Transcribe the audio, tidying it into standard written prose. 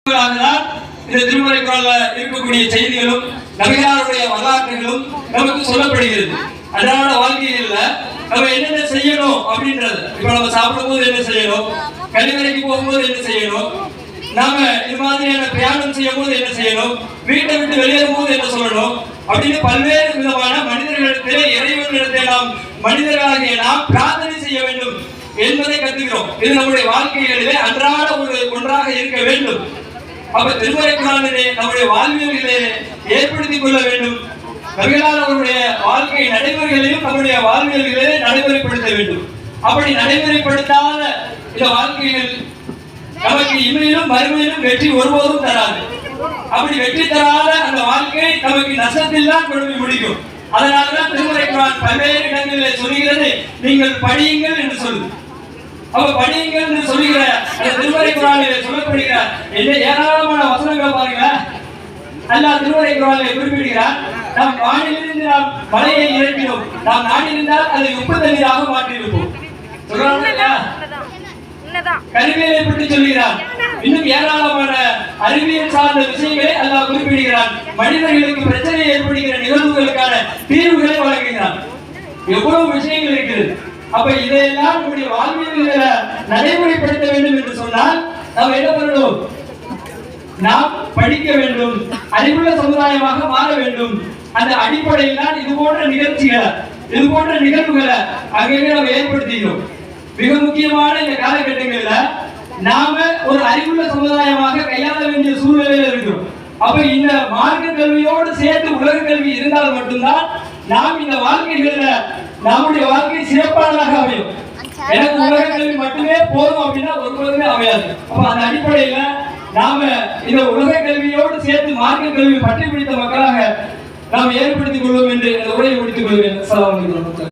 இந்த திருமறை குறள்ல இருக்கக்கூடிய செய்திகளும் நபிகளாருடைய வரலாற்றுகளும் நமக்கு சொல்லப்படுகிறது. அன்றாட வாழ்க்கையில நம்ம என்னென்ன செய்யணும் அப்படின்றது, இப்ப நம்ம சாப்பிடும் போது என்ன செய்யணும், கழிவறைக்கு போகும்போது என்ன செய்யணும், நாம இது மாதிரியான பிரயாணம் செய்யும் போது என்ன செய்யணும், வீட்டை விட்டு வெளியேறும் போது என்ன சொல்லணும் அப்படின்னு பல்வேறு விதமான மனிதர்களிடத்திலே இறைவனிடத்தை நாம் மனிதர்களாகிய நாம் பிரார்த்தனை செய்ய வேண்டும் என்பதை கற்றுக்கிறோம். இது நம்முடைய வாழ்க்கைகளிலே அன்றாட ஒன்றாக இருக்க வேண்டும். அப்ப திருமறை குர்ஆனிலே நம்முடைய வாழ்வியல்களை ஏற்படுத்திக் கொள்ள வேண்டும். நபிகளார் அவருடைய வாழ்க்கை நடைமுறைகளையும் நம்முடைய வாழ்வியல்களை நடைமுறைப்படுத்த வேண்டும். அப்படி நடைமுறைப்படுத்தாத இந்த வாழ்க்கைகள் நமக்கு இமையிலும் மறுமையிலும் வெற்றி ஒருபோதும் தராது. அப்படி வெற்றி தராத அந்த வாழ்க்கை நமக்கு நஷ்டத்தில் தான் கொண்டு முடிக்கும். அதனாலதான் திருமறை குர்ஆன் பல்வேறு இடங்களில் சொல்லுகிறது, நீங்கள் படியுங்கள் என்று சொல்லுது. அப்ப படியுங்கள் என்று சொல்லுகிற அந்த திருமறை குர்ஆனில் சொல்லப்படுகிற என்ன ஏராளமான வசனங்கள் பாருங்க. அல்லாஹ் திருமறை குர்ஆனில் குறிப்பிடுகிறார், நாம் வானிலிருந்து நாம் மலையை இறக்கினோம், நாம் நாடியிருந்தால் அதை உப்பு தண்ணீராக மாற்றியிருப்போம். கல்வியை பற்றி சொல்கிறார். இன்னும் ஏராளமான அறிவியல் சார்ந்த விஷயங்களை அல்லாஹ் குறிப்பிடுகிறார். மனிதர்களுக்கு பிரச்சனை ஏற்படுகிற நிகழ்வுகளுக்கான தீர்வுகளை வழங்குகிறார். எவ்வளவு விஷயங்கள் இருக்கிறது. அப்ப இதையெல்லாம் நம்முடைய வாழ்வியல்களை நடைமுறைப்படுத்த வேண்டும் என்று சொன்னால் நாம் என்ன பண்ணணும்? நாம் படிக்க வேண்டும், அறிவுள்ள சமுதாயமாக மாற வேண்டும். அந்த அடிப்படையில் தான் இது போன்ற நிகழ்ச்சிகளை, இது போன்ற நிகழ்வுகளை அங்கங்கே நாம் ஏற்படுத்திக்கிறோம். மிக முக்கியமான இந்த காலகட்டங்களில் நாம ஒரு அறிவுள்ள சமுதாயமாக கையாள வேண்டிய சூழ்நிலையில் இருக்கிறோம். அப்ப இந்த மார்க்க கல்வியோடு சேர்த்து உலக கல்வி இருந்தால் மட்டும்தான் நாம் இந்த வாழ்க்கைகள்ல நம்முடைய வாழ்க்கை சிறப்பானதாக அமையும். எனக்கு உலக கல்வி மட்டுமே போதும் அப்படின்னா ஒருவருமே அமையாது. அப்ப அந்த அடிப்படையில நாம இந்த உலக கல்வியோடு சேர்த்து மார்க்க கல்வி பற்றி பிடித்த மக்களாக நாம் ஏற்படுத்திக் கொள்வோம் என்று உரையை முடித்துக் கொள்வேன்.